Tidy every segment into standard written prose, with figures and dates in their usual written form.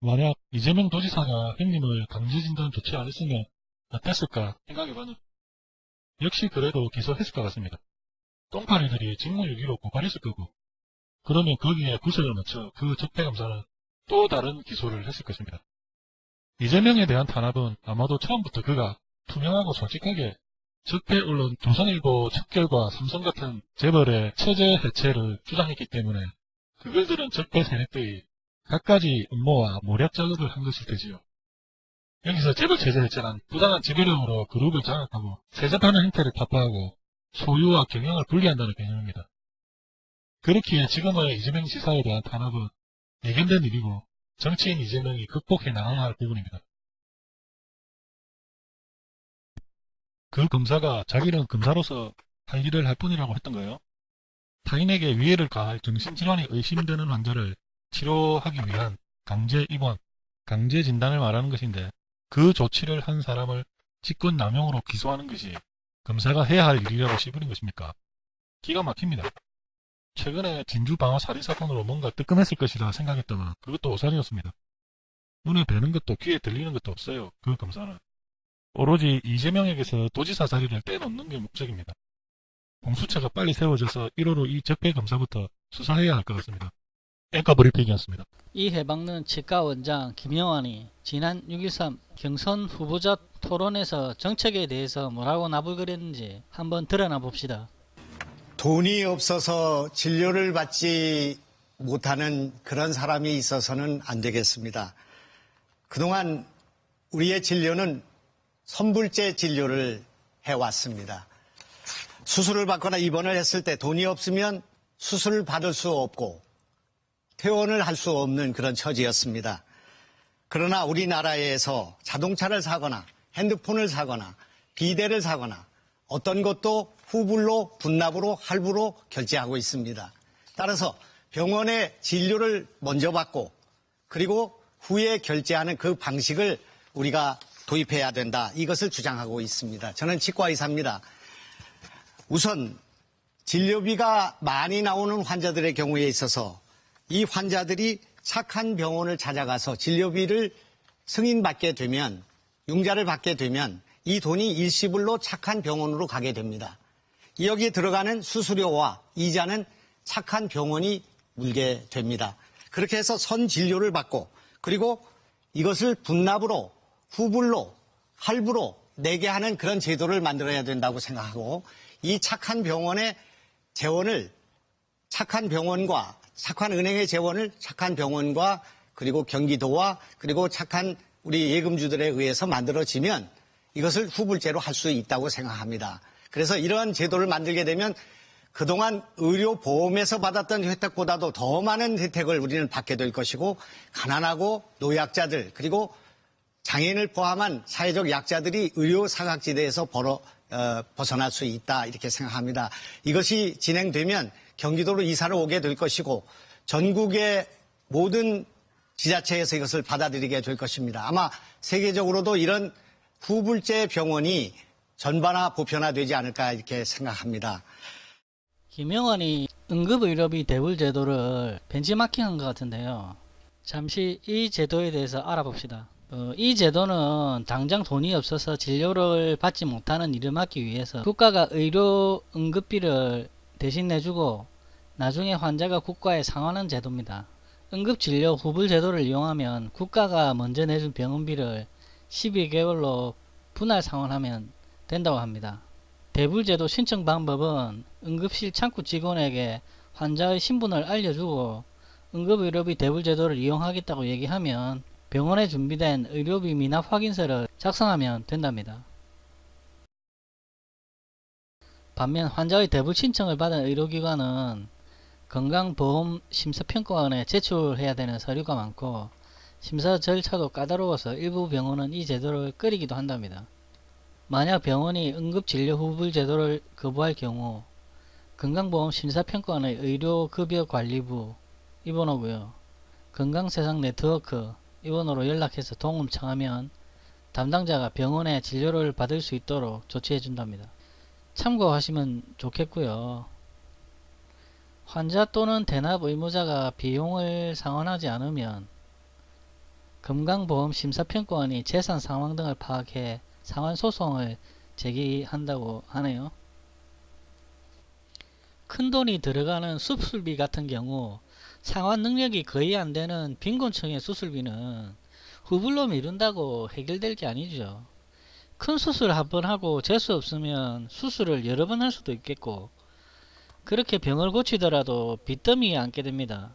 만약 이재명 도지사가 형님을 강제진단 조치 안 했으면 어땠을까 생각해봤는데 역시 그래도 기소했을 것 같습니다. 똥파리들이 직무유기로 고발했을 거고 그러면 거기에 구설을 맞춰 그 적폐검사는 또 다른 기소를 했을 것입니다. 이재명에 대한 탄압은 아마도 처음부터 그가 투명하고 솔직하게 적폐 언론 조선일보 첩결과 삼성 같은 재벌의 체제 해체를 주장했기 때문에 그들은 적폐 세력들이 갖가지 음모와 모략 작업을 한 것일 테지요. 여기서 재벌 체제 해체란 부당한 지배력으로 그룹을 장악하고 세습하는 행태를 타파하고 소유와 경영을 분리한다는 개념입니다. 그렇기에 지금의 이재명 지사에 대한 탄압은 예견된 일이고 정치인 이재명이 극복해 나가야 할 부분입니다. 그 검사가 자기는 검사로서 할 일을 할 뿐이라고 했던 거예요. 타인에게 위해를 가할 정신질환이 의심되는 환자를 치료하기 위한 강제 입원, 강제 진단을 말하는 것인데 그 조치를 한 사람을 직권남용으로 기소하는 것이 검사가 해야 할 일이라고 씹으린 것입니까? 기가 막힙니다. 최근에 진주 방화 살인사건으로 뭔가 뜨끔했을 것이라 생각했더만 그것도 오산이었습니다. 눈에 뵈는 것도 귀에 들리는 것도 없어요. 그 검사는. 오로지 이재명에게서 도지사 자리를 떼놓는 게 목적입니다. 공수처가 빨리 세워져서 1호로 이 적폐검사부터 수사해야 할 것 같습니다. 앵커 브리핑이었습니다. 이 해방론 치과원장 김영환이 지난 6.13 경선 후보자 토론에서 정책에 대해서 뭐라고 나불거렸는지 한번 드러나 봅시다. 돈이 없어서 진료를 받지 못하는 그런 사람이 있어서는 안 되겠습니다. 그동안 우리의 진료는 선불제 진료를 해왔습니다. 수술을 받거나 입원을 했을 때 돈이 없으면 수술을 받을 수 없고 퇴원을 할 수 없는 그런 처지였습니다. 그러나 우리나라에서 자동차를 사거나 핸드폰을 사거나 비대를 사거나 어떤 것도 후불로 분납으로 할부로 결제하고 있습니다. 따라서 병원의 진료를 먼저 받고 그리고 후에 결제하는 그 방식을 우리가 도입해야 된다. 이것을 주장하고 있습니다. 저는 치과의사입니다. 우선 진료비가 많이 나오는 환자들의 경우에 있어서 이 환자들이 착한 병원을 찾아가서 진료비를 승인받게 되면 융자를 받게 되면 이 돈이 일시불로 착한 병원으로 가게 됩니다. 여기에 들어가는 수수료와 이자는 착한 병원이 물게 됩니다. 그렇게 해서 선진료를 받고 그리고 이것을 분납으로 후불로 할부로 내게 하는 그런 제도를 만들어야 된다고 생각하고 이 착한 병원의 재원을 착한 병원과 착한 은행의 재원을 착한 병원과 그리고 경기도와 그리고 착한 우리 예금주들에 의해서 만들어지면 이것을 후불제로 할 수 있다고 생각합니다. 그래서 이러한 제도를 만들게 되면 그동안 의료보험에서 받았던 혜택보다도 더 많은 혜택을 우리는 받게 될 것이고 가난하고 노약자들 그리고 장애인을 포함한 사회적 약자들이 의료사각지대에서 벗어날 수 있다 이렇게 생각합니다. 이것이 진행되면 경기도로 이사를 오게 될 것이고 전국의 모든 지자체에서 이것을 받아들이게 될 것입니다. 아마 세계적으로도 이런 후불제 병원이 전반화 보편화되지 않을까 이렇게 생각합니다. 김영환이 응급의료비 대불 제도를 벤치마킹한 것 같은데요. 잠시 이 제도에 대해서 알아봅시다. 이 제도는 당장 돈이 없어서 진료를 받지 못하는 일을 막기 위해서 국가가 의료 응급비를 대신 내주고 나중에 환자가 국가에 상환하는 제도입니다. 응급진료 후불 제도를 이용하면 국가가 먼저 내준 병원비를 12개월로 분할 상환하면 된다고 합니다. 대불제도 신청 방법은 응급실 창구 직원에게 환자의 신분을 알려주고 응급의료비 대불제도를 이용하겠다고 얘기하면 병원에 준비된 의료비 미납 확인서를 작성하면 된답니다. 반면 환자의 대불 신청을 받은 의료기관은 건강보험심사평가원에 제출해야 되는 서류가 많고 심사 절차도 까다로워서 일부 병원은 이 제도를 꺼리기도 한답니다. 만약 병원이 응급진료 후불 제도를 거부할 경우 건강보험심사평가원의 의료급여관리부 이 번호고요. 건강세상 네트워크 이 번호로 연락해서 도움 청하면 담당자가 병원에 진료를 받을 수 있도록 조치해 준답니다. 참고하시면 좋겠고요. 환자 또는 대납 의무자가 비용을 상환하지 않으면 건강보험심사평가원이 재산 상황 등을 파악해 상환 소송을 제기한다고 하네요. 큰돈이 들어가는 수술비 같은 경우 상환 능력이 거의 안되는 빈곤층의 수술비는 후불로 미룬다고 해결될 게 아니죠. 큰 수술 한 번 하고 재수 없으면 수술을 여러 번 할 수도 있겠고, 그렇게 병을 고치더라도 빚더미에 앉게 됩니다.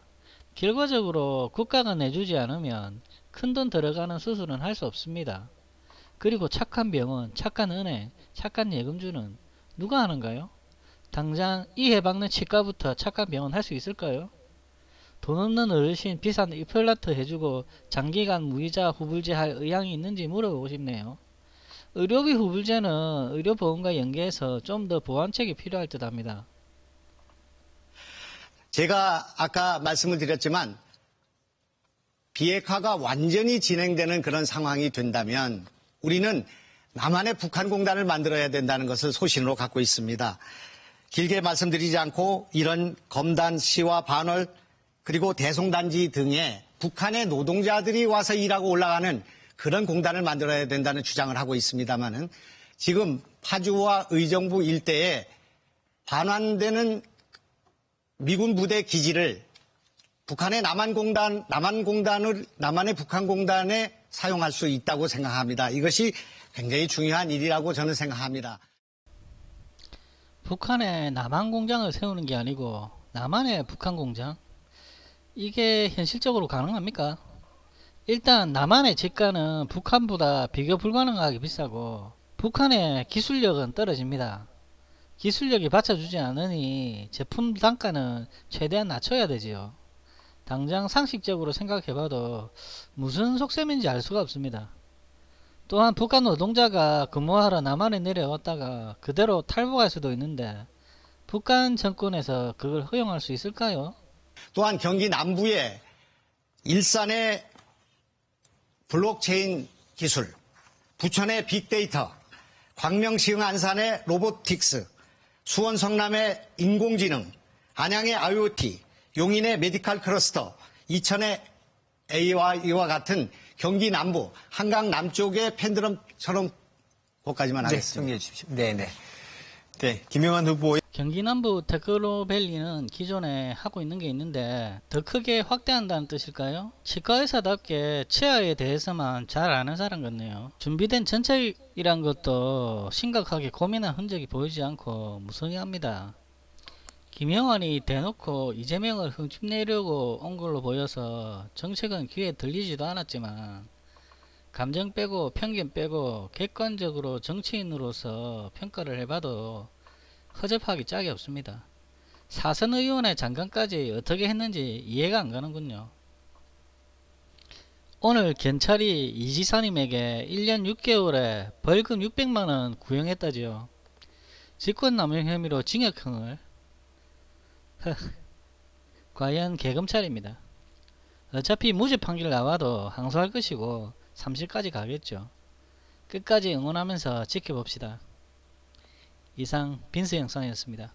결과적으로 국가가 내주지 않으면 큰돈 들어가는 수술은 할 수 없습니다. 그리고 착한 병원, 착한 은행, 착한 예금주는 누가 하는가요? 당장 이해 박는 치과부터 착한 병원 할 수 있을까요? 돈 없는 어르신 비싼 임플란트 해주고 장기간 무이자 후불제 할 의향이 있는지 물어보고 싶네요. 의료비 후불제는 의료보험과 연계해서 좀 더 보완책이 필요할 듯 합니다. 제가 아까 말씀을 드렸지만 비핵화가 완전히 진행되는 그런 상황이 된다면 우리는 나만의 북한공단을 만들어야 된다는 것을 소신으로 갖고 있습니다. 길게 말씀드리지 않고 이런 검단, 시와 반월 그리고 대송단지 등에 북한의 노동자들이 와서 일하고 올라가는 그런 공단을 만들어야 된다는 주장을 하고 있습니다만은 지금 파주와 의정부 일대에 반환되는 미군 부대 기지를 북한의 남한의 북한공단에 사용할 수 있다고 생각합니다. 이것이 굉장히 중요한 일이라고 저는 생각합니다. 북한에 남한공장을 세우는 게 아니고 남한의 북한공장? 이게 현실적으로 가능합니까? 일단 남한의 집가는 북한보다 비교 불가능하게 비싸고 북한의 기술력은 떨어집니다. 기술력이 받쳐주지 않으니 제품 단가는 최대한 낮춰야 되지요. 당장 상식적으로 생각해봐도 무슨 속셈인지 알 수가 없습니다. 또한 북한 노동자가 근무하러 남한에 내려왔다가 그대로 탈북할 수도 있는데 북한 정권에서 그걸 허용할 수 있을까요? 또한 경기 남부의 일산의 블록체인 기술, 부천의 빅데이터, 광명시흥 안산의 로보틱스, 수원 성남의 인공지능, 안양의 IoT, 용인의 메디칼 클러스터, 이천의 AI와 같은 경기 남부, 한강 남쪽의 펜드럼처럼 거기까지만 하겠습니다. 정리해 주십시오. 네네. 네, 김영환 후보의 경기 남부 테크노밸리는 기존에 하고 있는 게 있는데 더 크게 확대한다는 뜻일까요? 치과의사답게 치아에 대해서만 잘 아는 사람 같네요. 준비된 정책이란 것도 심각하게 고민한 흔적이 보이지 않고 무성의합니다. 김영환이 대놓고 이재명을 흠집내려고 온 걸로 보여서 정책은 귀에 들리지도 않았지만 감정 빼고 편견 빼고 객관적으로 정치인으로서 평가를 해봐도 허접하기 짝이 없습니다. 사선 의원의 장관까지 어떻게 했는지 이해가 안 가는군요. 오늘 경찰이 이 지사님에게 1년 6개월에 벌금 600만원 구형했다지요. 직권남용 혐의로 징역형을. 과연 개검찰입니다. 어차피 무죄 판결 나와도 항소할 것이고 3심까지 가겠죠. 끝까지 응원하면서 지켜봅시다. 이상 빈스 영상이었습니다.